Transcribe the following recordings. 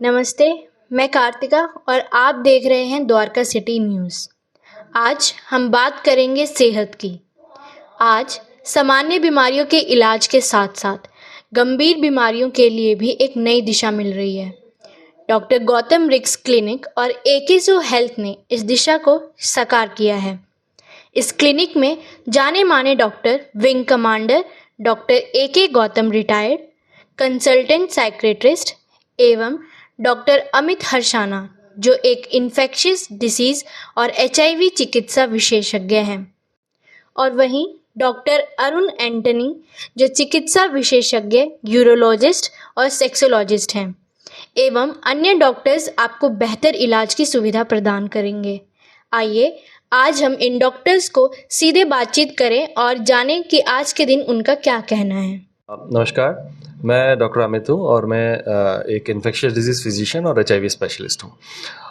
नमस्ते, मैं कार्तिका और आप देख रहे हैं द्वारका सिटी न्यूज़। आज हम बात करेंगे सेहत की। आज सामान्य बीमारियों के इलाज के साथ साथ गंभीर बीमारियों के लिए भी एक नई दिशा मिल रही है। डॉक्टर गौतम रिक्स क्लिनिक और एकेसो हेल्थ ने इस दिशा को साकार किया है। इस क्लिनिक में जाने माने doctor wing commander doctor A K. Gautam retired, consultant psychiatrist एवं डॉक्टर अमित हर्षाना जो एक इन्फेक्शियस डिसीज़ और HIV चिकित्सा विशेषज्ञ हैं, और वहीं डॉक्टर अरुण एंटनी जो चिकित्सा विशेषज्ञ यूरोलॉजिस्ट और सेक्सोलॉजिस्ट हैं, एवं अन्य डॉक्टर्स आपको बेहतर इलाज की सुविधा प्रदान करेंगे। आइए आज हम इन डॉक्टर्स को सीधे बातचीत करें और जानें कि आज के दिन उनका क्या कहना है। नमस्कार, मैं डॉक्टर अमित हूँ और मैं एक इन्फेक्शियस डिजीज़ फिजिशियन और HIV स्पेशलिस्ट हूँ।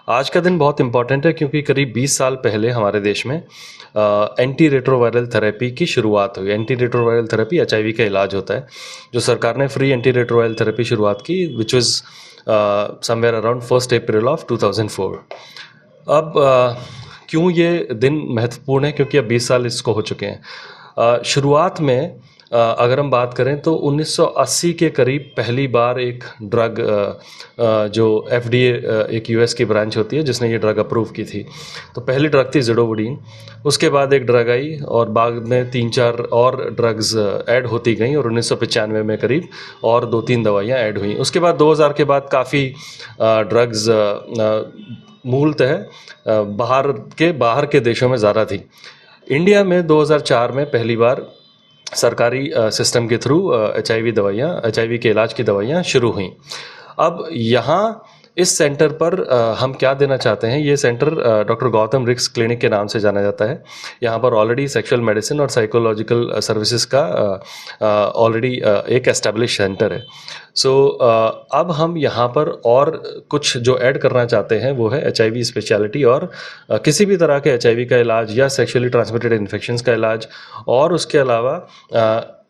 आज का दिन बहुत इम्पॉर्टेंट है क्योंकि करीब 20 साल पहले हमारे देश में एंटी रेट्रोवायरल थेरेपी की शुरुआत हुई। एंटी रेट्रोवायरल थेरेपी HIV का इलाज होता है, जो सरकार ने फ्री एंटी रेट्रोवायरल थेरेपी शुरुआत की, which was somewhere around 1 April of 2004। अब क्यों ये दिन महत्वपूर्ण है? क्योंकि अब 20 साल इसको हो चुके हैं। शुरुआत में अगर हम बात करें तो 1980 के करीब पहली बार एक ड्रग जो FDA एक US की ब्रांच होती है जिसने ये ड्रग अप्रूव की थी, तो पहली ड्रग थी ज़िडोवुडीन। उसके बाद एक ड्रग आई और बाद में 3-4 और ड्रग्स ऐड होती गई और 1995 में करीब और 2-3 दवाइयाँ ऐड हुई। उसके बाद 2000 के बाद काफ़ी ड्रग्स मूलतः बाहर के देशों में ज़्यादा थी। इंडिया में 2004 में पहली बार सरकारी सिस्टम के थ्रू HIV के इलाज की दवाइयाँ शुरू हुई। अब यहाँ इस सेंटर पर हम क्या देना चाहते हैं, ये सेंटर डॉक्टर गौतम रिक्स क्लिनिक के नाम से जाना जाता है। यहाँ पर ऑलरेडी सेक्सुअल मेडिसिन और साइकोलॉजिकल सर्विसेज का ऑलरेडी एक एस्टेब्लिश सेंटर है। सो अब हम यहाँ पर और कुछ जो ऐड करना चाहते हैं वो है HIV स्पेशलिटी और किसी भी तरह के HIV का इलाज या सेक्सुअली ट्रांसमिटेड इन्फेक्शंस का इलाज। और उसके अलावा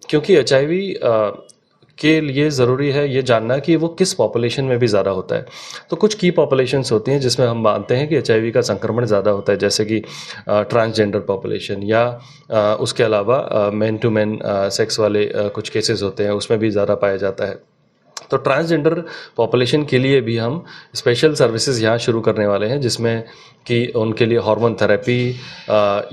क्योंकि HIV के लिए ज़रूरी है ये जानना कि वो किस पॉपुलेशन में भी ज़्यादा होता है, तो कुछ की पॉपुलेशंस होती हैं जिसमें हम मानते हैं कि HIV का संक्रमण ज़्यादा होता है, जैसे कि ट्रांसजेंडर पॉपुलेशन या उसके अलावा मैन टू मैन सेक्स वाले कुछ केसेस होते हैं, उसमें भी ज़्यादा पाया जाता है। तो ट्रांसजेंडर पॉपुलेशन के लिए भी हम स्पेशल सर्विसेज यहाँ शुरू करने वाले हैं, जिसमें कि उनके लिए हार्मोन थेरेपी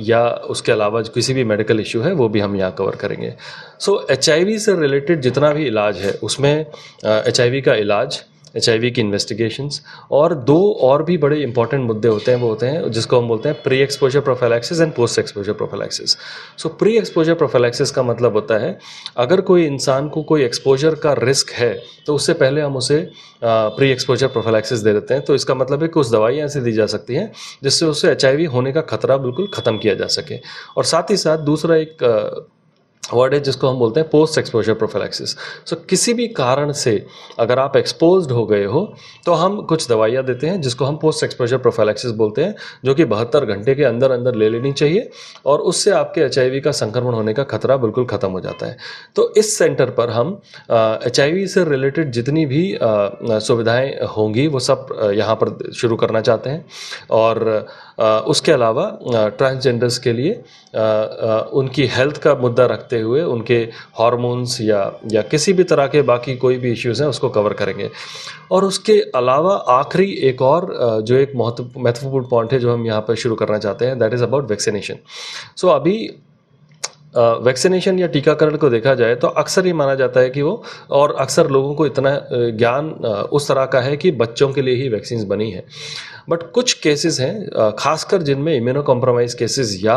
या उसके अलावा किसी भी मेडिकल इशू है वो भी हम यहाँ कवर करेंगे। सो HIV से रिलेटेड जितना भी इलाज है उसमें HIV का इलाज, HIV की इन्वेस्टिगेशंस और 2 और भी बड़े इंपॉर्टेंट मुद्दे होते हैं, वो होते हैं जिसको हम बोलते हैं pre exposure prophylaxis and post exposure prophylaxis. So pre exposure prophylaxis का मतलब होता है अगर कोई इंसान को कोई एक्सपोजर का रिस्क है तो उससे पहले हम उसे प्री एक्सपोजर प्रोफिलैक्सिस दे देते हैं। तो इसका मतलब है कि कुछ दवाइयाँ ऐसी दी जा सकती हैं जिससे उससे HIV होने का खतरा बिल्कुल ख़त्म किया जा सके। और साथ ही साथ दूसरा एक वर्ड है जिसको हम बोलते हैं पोस्ट एक्सपोजर प्रोफिलैक्सिस। सो किसी भी कारण से अगर आप एक्सपोज्ड हो गए हो तो हम कुछ दवाइयाँ देते हैं जिसको हम पोस्ट एक्सपोजर प्रोफिलैक्सिस बोलते हैं, जो कि 72 घंटे के अंदर अंदर ले लेनी चाहिए और उससे आपके HIV का संक्रमण होने का खतरा बिल्कुल ख़त्म हो जाता है। तो इस सेंटर पर हम HIV से रिलेटेड जितनी भी सुविधाएँ होंगी वो सब यहाँ पर शुरू करना चाहते हैं। और उसके अलावा ट्रांसजेंडर्स के लिए उनकी हेल्थ का मुद्दा रखते हुए उनके हार्मोन्स या किसी भी तरह के बाकी कोई भी इश्यूज़ हैं उसको कवर करेंगे। और उसके अलावा आखिरी एक और जो एक महत्वपूर्ण पॉइंट है जो हम यहाँ पर शुरू करना चाहते हैं, दैट इज़ अबाउट वैक्सीनेशन। सो अभी वैक्सीनेशन या टीकाकरण को देखा जाए तो अक्सर ये माना जाता है कि वो, और अक्सर लोगों को इतना ज्ञान उस तरह का है कि बच्चों के लिए ही वैक्सीन्स बनी है। बट कुछ केसेस हैं खासकर जिनमें इम्यूनो कॉम्प्रोमाइज़ केसेस या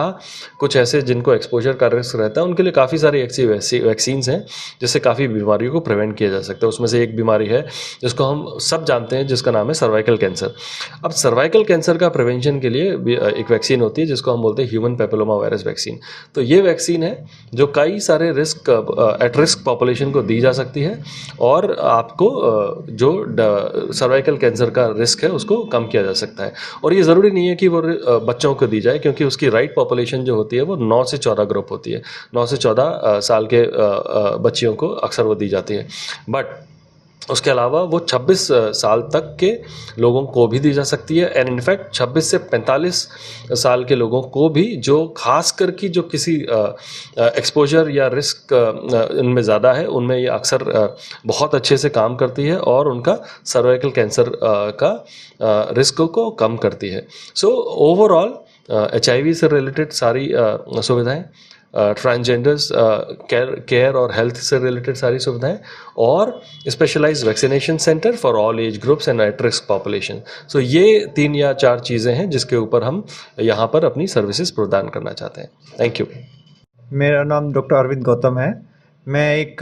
कुछ ऐसे जिनको एक्सपोजर का रिस्क रहता है, उनके लिए काफ़ी सारी ऐसी वैक्सीन्स हैं जिससे काफ़ी बीमारियों को प्रिवेंट किया जा सकता है। उसमें से एक बीमारी है जिसको हम सब जानते हैं जिसका नाम है सर्वाइकल कैंसर। अब सर्वाइकल कैंसर का प्रिवेंशन के लिए एक वैक्सीन होती है जिसको हम बोलते हैं ह्यूमन पैपिलोमा वायरस वैक्सीन। तो ये वैक्सीन है जो कई सारे एट रिस्क पॉपुलेशन को दी जा सकती है और आपको जो सर्वाइकल कैंसर का रिस्क है उसको कम किया जा सकता है। और ये ज़रूरी नहीं है कि वो बच्चों को दी जाए, क्योंकि उसकी राइट पॉपुलेशन जो होती है वो 9 से 14 ग्रुप होती है। 9 से 14 साल के बच्चियों को अक्सर वो दी जाती है। बट उसके अलावा वो 26 साल तक के लोगों को भी दी जा सकती है, एंड इनफैक्ट 26 से 45 साल के लोगों को भी, जो खास कर की जो किसी एक्सपोजर या रिस्क इनमें ज़्यादा है, उनमें ये अक्सर बहुत अच्छे से काम करती है और उनका सर्वाइकल कैंसर का रिस्क को कम करती है। सो ओवरऑल HIV से रिलेटेड सारी सुविधाएं, ट्रांसजेंडर्स केयर और हेल्थ से रिलेटेड सारी सुविधाएं, और specialised vaccination centre for all age groups and at risk population. So ये 3 या 4 चीज़ें हैं जिसके ऊपर हम यहाँ पर अपनी सर्विसेज प्रदान करना चाहते हैं। Thank you. मेरा नाम डॉक्टर अरविंद गौतम है। मैं एक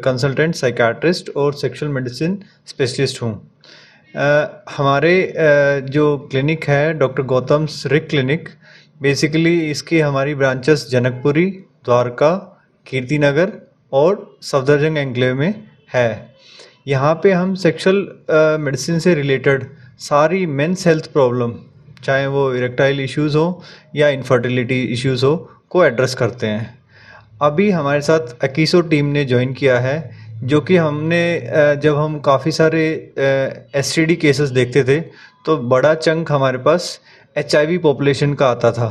कंसल्टेंट साइकाट्रिस्ट और सेक्सुअल मेडिसिन स्पेशलिस्ट हूँ। हमारे जो क्लिनिक है डॉक्टर गौतम्स रिक क्लिनिक, बेसिकली इसकी हमारी ब्रांचेस जनकपुरी, द्वारका, कीर्तिनगर और सफदरजंग एंक्लेव में है। यहाँ पे हम सेक्सुअल मेडिसिन से रिलेटेड सारी मेंस हेल्थ प्रॉब्लम, चाहे वो इरेक्टाइल इश्यूज़ हो या इनफर्टिलिटी इश्यूज़ हो, को एड्रेस करते हैं। अभी हमारे साथ अकीसो टीम ने ज्वाइन किया है, जो कि हमने जब हम काफ़ी सारे STD केसेस देखते थे तो बड़ा चंक हमारे पास HIV पॉपुलेशन का आता था,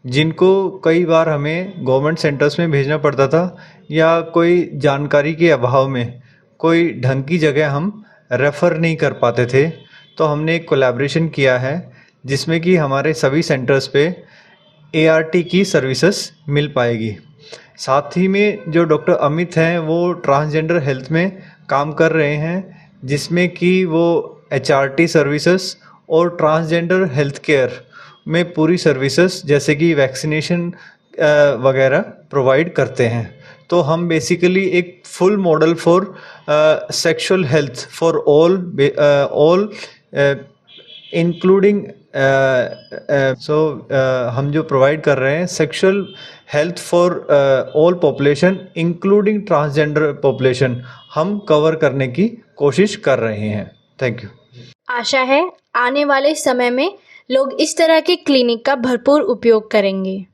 जिनको कई बार हमें गवर्नमेंट सेंटर्स में भेजना पड़ता था, या कोई जानकारी के अभाव में कोई ढंग की जगह हम रेफ़र नहीं कर पाते थे। तो हमने एक कोलैबोरेशन किया है जिसमें कि हमारे सभी सेंटर्स पे ART की सर्विसेज मिल पाएगी। साथ ही में जो डॉक्टर अमित हैं वो ट्रांसजेंडर हेल्थ में काम कर रहे हैं, जिसमें कि वो HRT सर्विसेज और ट्रांसजेंडर हेल्थ केयर में पूरी सर्विसेज जैसे कि वैक्सीनेशन वगैरह प्रोवाइड करते हैं। तो हम बेसिकली एक full model for sexual health for all including हम जो प्रोवाइड कर रहे हैं sexual health for all population including transgender population, हम कवर करने की कोशिश कर रहे हैं। Thank you. आशा है आने वाले समय में लोग इस तरह के क्लिनिक का भरपूर उपयोग करेंगे।